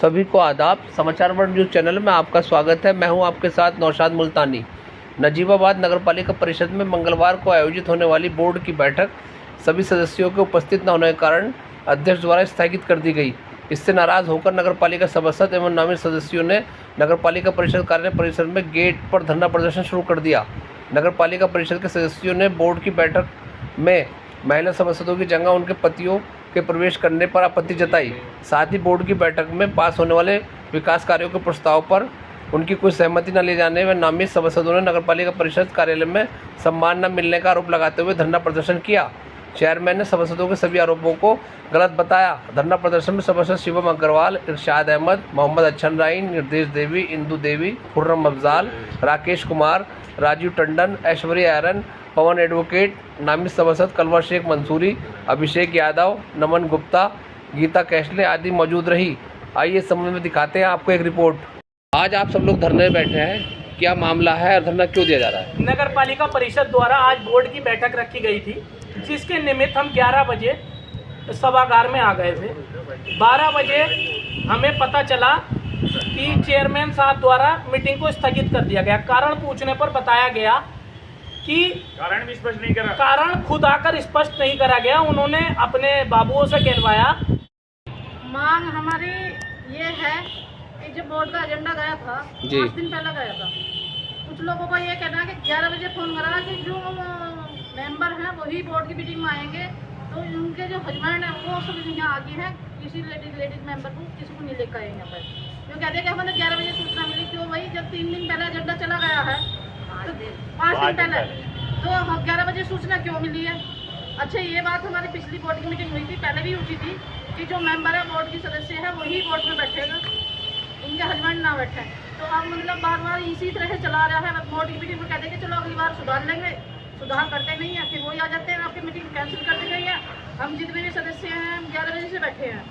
सभी को आदाब। समाचार वर्ल्ड न्यूज़ चैनल में आपका स्वागत है। मैं हूं आपके साथ नौशाद मुल्तानी। नजीबाबाद नगरपालिका परिषद में मंगलवार को आयोजित होने वाली बोर्ड की बैठक सभी सदस्यों के उपस्थित न होने के कारण अध्यक्ष द्वारा स्थगित कर दी गई। इससे नाराज होकर नगरपालिका सभासद एवं नामित सदस्यों ने नगरपालिका परिषद कार्यालय परिसर में गेट पर धरना प्रदर्शन शुरू कर दिया। नगरपालिका परिषद के सदस्यों ने बोर्ड की बैठक में महिला सभासदों की जगह उनके पतियों के प्रवेश करने पर आपत्ति जताई। साथ ही बोर्ड की बैठक में पास होने वाले विकास कार्यों के प्रस्ताव पर उनकी कोई सहमति न ले जाने व नामित सभासदों ने नगरपालिका परिषद कार्यालय में सम्मान न मिलने का आरोप लगाते हुए धरना प्रदर्शन किया। चेयरमैन ने सभासदों के सभी आरोपों को गलत बताया। धरना प्रदर्शन में सभासद शिवम अग्रवाल, इरशाद अहमद, मोहम्मद अच्छन राई, निर्देश देवी, इंदू देवी, खुर्रम अफजाल, राकेश कुमार, राजीव टंडन, ऐश्वर्या आयरन, पवन एडवोकेट, नामित सभासद कलवर शेख मंसूरी, अभिषेक यादव, नमन गुप्ता, गीता कैशले आदि मौजूद रही। आइए इस संबंध में दिखाते हैं आपको एक रिपोर्ट। आज आप सब लोग धरने में बैठे हैं, क्या मामला है और धरना क्यों दिया जा रहा है? नगरपालिका परिषद द्वारा आज बोर्ड की बैठक रखी गई थी, जिसके निमित्त हम 11 बजे सभागार में आ गए थे। 12 बजे हमें पता चला कि चेयरमैन साहब द्वारा मीटिंग को स्थगित कर दिया गया। कारण पूछने पर बताया गया कि कारण भी स्पष्ट नहीं करा, कारण खुद आकर स्पष्ट नहीं करा गया। उन्होंने अपने बाबुओं से कहलवाया। मांग हमारी ये है कि जो बोर्ड का एजेंडा गया था 5 दिन पहले गया था, कुछ लोगों को ये कहना है कि 11 बजे फोन करा कि जो मेंबर हैं वही बोर्ड की मीटिंग में आएंगे, तो उनके जो हस्बैंड है वो सब यहाँ आगे हैं, किसी लेडीज मेंबर को किसी को नहीं लेकर आए यहाँ पर। जो कहते हैं कि हमें 11 बजे सूचना मिली, क्यों भाई जब 3 दिन पहले एजेंडा चला गया है, तो 5 दिन पहले तो 11 बजे सूचना क्यों मिली है? अच्छा, ये बात हमारी पिछली बोर्ड की मीटिंग हुई थी, पहले भी उठी थी कि जो मेंबर है बोर्ड की सदस्य है वही बोर्ड में बैठेगा, उनके हस्बैंड ना बैठे। तो अब मतलब बार बार इसी तरह से चला रहा है। बोर्ड की मीटिंग में कहते हैं कि चलो अगली बार सुधार लेंगे, सुधार करते नहीं है, फिर वही आ जाते हैं आपकी मीटिंग कैंसिल कर दी गई है। हम जितने भी सदस्य हैं हम 11 बजे से बैठे हैं।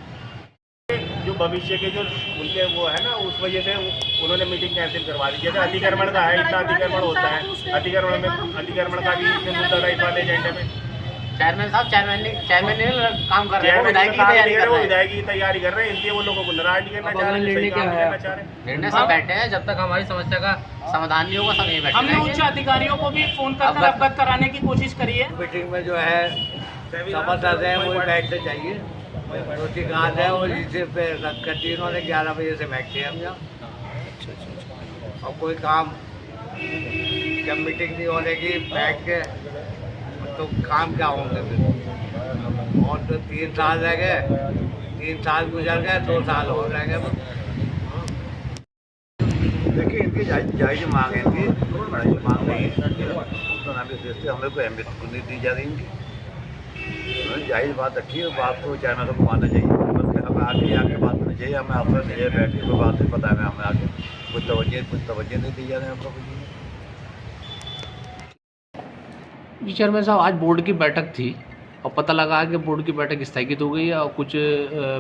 जो भविष्य के जो उनके वो है ना, उस वजह से उन्होंने मीटिंग कैंसिल करवा दी। जैसे अतिक्रमण का है, इतना अतिक्रमण होता है, अतिक्रमण का भी इसमें मुद्दा था इस वाले एजेंडे में। चेयरमैन साहब चेयरमैन ने काम कर रहे हैं, विधायक की तैयारी कर रहे हैं, इसलिए वो लोगों को नाराज नहीं करना चाह रहे, निर्णय सब बैठे हैं। जब तक हमारी समस्या का समाधान नहीं होगा सब नहीं बैठे। हमने उच्च अधिकारियों को भी फोन कर अवगत कराने की कोशिश करी है। मीटिंग में जो है सभासद है वो बैठते चाहिए, रोटी घास है और इसे पे रख कर दी उन्होंने। 11 बजे से बैठते हैं हम यहाँ। और कोई काम जब मीटिंग नहीं होने की बैठ के तो काम क्या होंगे फिर? और तो 3 साल रह गए, 3 साल गुजर गए, 2 साल और रह गए। देखिए, इनकी जायज़ मांग है, इनकी मांग नहीं है, हमें कोई अहमियत नहीं दी जा रही इनकी। जायज़ बात रखी है, बात को चैनल को मानना चाहिए, बल्कि हमें आगे आके बात करनी चाहिए। हमें आपसे नहीं बैठ के कोई बात नहीं पता है, हमें आगे कुछ तवज्जो नहीं दी जा रही है आपको। जी चेयरमैन साहब, आज बोर्ड की बैठक थी और पता लगा कि बोर्ड की बैठक स्थगित हो गई है और कुछ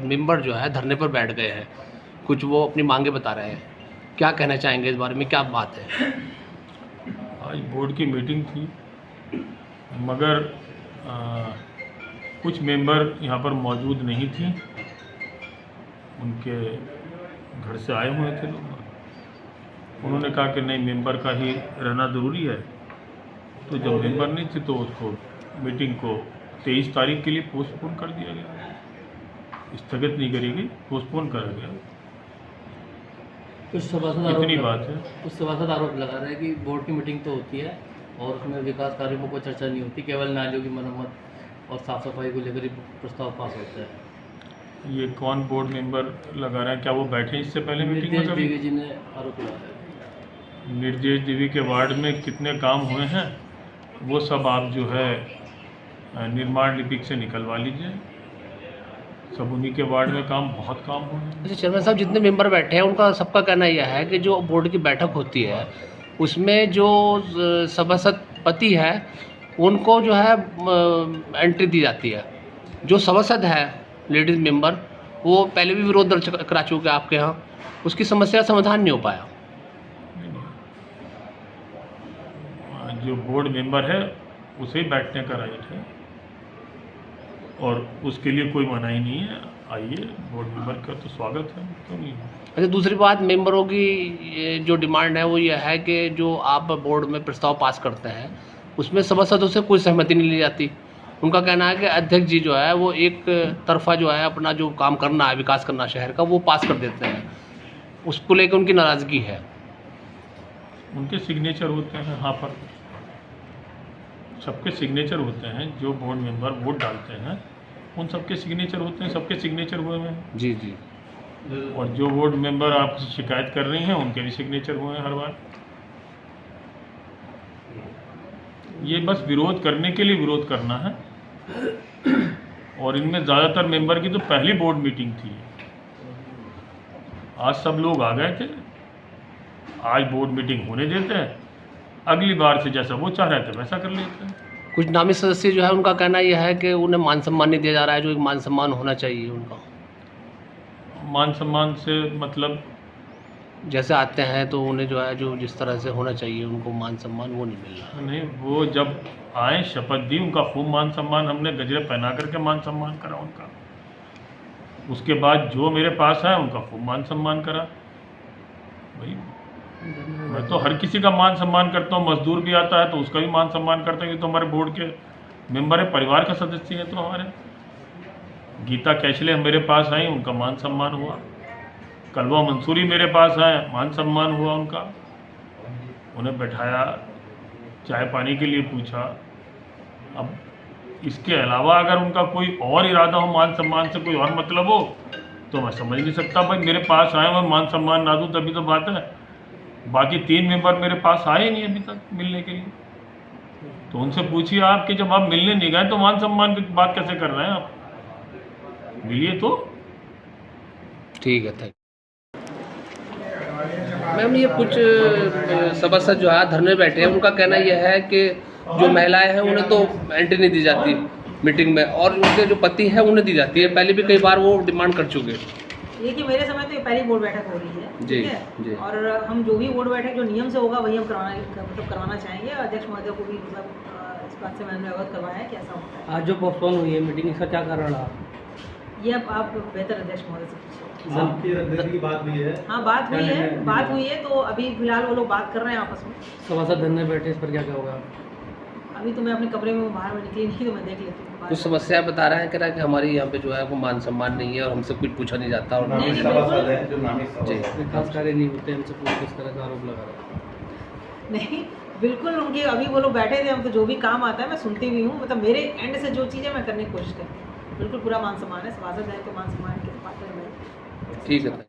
मेंबर जो है धरने पर बैठ गए हैं, कुछ वो अपनी मांगे बता रहे हैं। क्या कहना चाहेंगे इस बारे में, क्या बात है? आज बोर्ड की मीटिंग थी, मगर कुछ मेंबर यहाँ पर मौजूद नहीं थी, उनके घर से आए हुए थे लोग। उन्होंने कहा कि नहीं, मेंबर का ही रहना ज़रूरी है। तो जब मेंबर नहीं थे तो उसको मीटिंग को 23 तारीख के लिए पोस्टपोन कर दिया गया। स्थगित नहीं करी गई, पोस्टपोन करा गया। कुछ सभासद इतनी बात है। कुछ सभासद आरोप लगा रहे हैं कि बोर्ड की मीटिंग तो होती है और उसमें विकास कार्यों पर कोई चर्चा नहीं होती, केवल नालियों की मरम्मत और साफ सफाई को लेकर ही प्रस्ताव पास होता है। ये कौन बोर्ड मेंबर लगा रहा है? क्या वो बैठे इससे पहले मीटिंग में? निर्देश देवी जी ने आरोप लगाया। निर्देश देवी के वार्ड में कितने काम हुए हैं वो सब आप जो है निर्माण लिपिक से निकलवा लीजिए। सब उन्हीं के वार्ड में बहुत काम हुए हैं। अच्छा चेयरमैन साहब, जितने मेंबर बैठे हैं उनका सबका कहना यह है कि जो बोर्ड की बैठक होती है उसमें जो सभासद पति है उनको जो है एंट्री दी जाती है। जो सभासद है लेडीज़ मेंबर, वो पहले भी विरोध दर्ज करा चुके हैं आपके यहाँ, उसकी समस्या का समाधान नहीं हो पाया। जो बोर्ड मेंबर है उसे बैठने का राइट है और उसके लिए कोई मनाही नहीं है। आइए, बोर्ड मेंबर का तो स्वागत है, क्यों नहीं। अच्छा, दूसरी बात, मेंबरों की ये जो डिमांड है वो ये है कि जो आप बोर्ड में प्रस्ताव पास करते हैं उसमें सभासदों से कोई सहमति नहीं ली जाती। उनका कहना है कि अध्यक्ष जी जो है वो एक तरफा जो है अपना जो काम करना है, विकास करना शहर का, वो पास कर देते हैं। उसको लेकर उनकी नाराज़गी है। उनके सिग्नेचर होते हैं, हाँ, पर सबके सिग्नेचर होते हैं। जो बोर्ड मेंबर वोट डालते हैं उन सबके सिग्नेचर होते हैं, सबके सिग्नेचर हुए हैं। जी जी। और जो बोर्ड मेंबर आपसे शिकायत कर रही हैं उनके भी सिग्नेचर हुए हैं हर बार। ये बस विरोध करने के लिए विरोध करना है। और इनमें ज़्यादातर मेंबर की तो पहली बोर्ड मीटिंग थी। आज सब लोग आ गए थे। आज बोर्ड मीटिंग होने देते हैं, अगली बार से जैसा वो चाह रहे थे वैसा कर लेते हैं। कुछ नामी सदस्य जो है उनका कहना यह है कि उन्हें मान सम्मान नहीं दिया जा रहा है, जो एक मान सम्मान होना चाहिए उनका। मान सम्मान से मतलब जैसे आते हैं तो उन्हें जो है जो जिस तरह से होना चाहिए उनको मान सम्मान वो नहीं मिल रहा। नहीं, वो जब आए शपथ दी, उनका खूब मान सम्मान, हमने गजरे पहना करके मान सम्मान करा उनका। उसके बाद जो मेरे पास आए उनका खूब मान सम्मान करा। भाई मैं तो हर किसी का मान सम्मान करता हूँ। मजदूर भी आता है तो उसका भी मान सम्मान करता हूँ। ये तो हमारे बोर्ड के मेंबर है, परिवार का सदस्य है। तो हमारे गीता कैशले मेरे पास आई, उनका मान सम्मान हुआ। कलवा मंसूरी मेरे पास आए, मान सम्मान हुआ उनका। उन्हें बैठाया, चाय पानी के लिए पूछा। अब इसके अलावा अगर उनका कोई और इरादा हो, मान सम्मान से कोई और मतलब हो, तो मैं समझ नहीं सकता। भाई मेरे पास आए, मैं मान सम्मान ना दूँ तभी तो बात है। बाकी 3 मेंबर मेरे पास आए नहीं अभी तक मिलने के लिए। तो उनसे पूछिए आप कि जब आप मिलने नहीं गए तो मान सम्मान की बात कैसे कर रहे हैं आप? मिलिए तो। ठीक है, थैंक। मैम, ये कुछ सभासद जो है धरने बैठे हैं, उनका कहना यह है कि जो महिलाएं हैं उन्हें तो एंट्री नहीं दी जाती मीटिंग में, और उनके जो पति हैं उन्हें दी जाती है। पहले भी कई बार वो डिमांड कर चुके। ये कि मेरे समय तो ये पहली बोर्ड बैठक हो रही है, ठीक है। और हम जो भी बोर्ड बैठक जो नियम से होगा वही हम करवाना चाहेंगे। अध्यक्ष महोदय को भी मतलब इस बात से मैंने अवगत करवाया है कि ऐसा होता है। आज जो पोस्टपोन हुई है मीटिंग, इसका क्या कारण रहा? ये अब आप बेहतर अध्यक्ष महोदय से पूछिए। आपकी रद्द की बात हुई है? हाँ, बात हुई है। तो अभी फिलहाल वो लोग बात कर रहे हैं आपस में। सभासद धरने बैठे, इस पर क्या होगा? अभी तो मैं अपने कमरे में बाहर में निकली नहीं, तो मैं देख लेती हूँ। कुछ समस्या बता रहे हैं, कह रहा है कि हमारे यहाँ पे जो है वो मान सम्मान नहीं है और हमसे कुछ पूछा नहीं जाता। और नहीं, जी, विकास कार्य नहीं होते, हमसे पूछ किस तरह का आरोप लगा रहा है। नहीं, बिल्कुल उनके अभी वो लोग बैठे थे। हम तो जो भी काम आता है मैं सुनती भी हूँ। मतलब मेरे एंड से जो चीज़ है मैं करने की कोशिश करती हूँ। बिल्कुल पूरा मान सम्मान है। सभासद है तो मान सम्मान के पात्र है। ठीक है।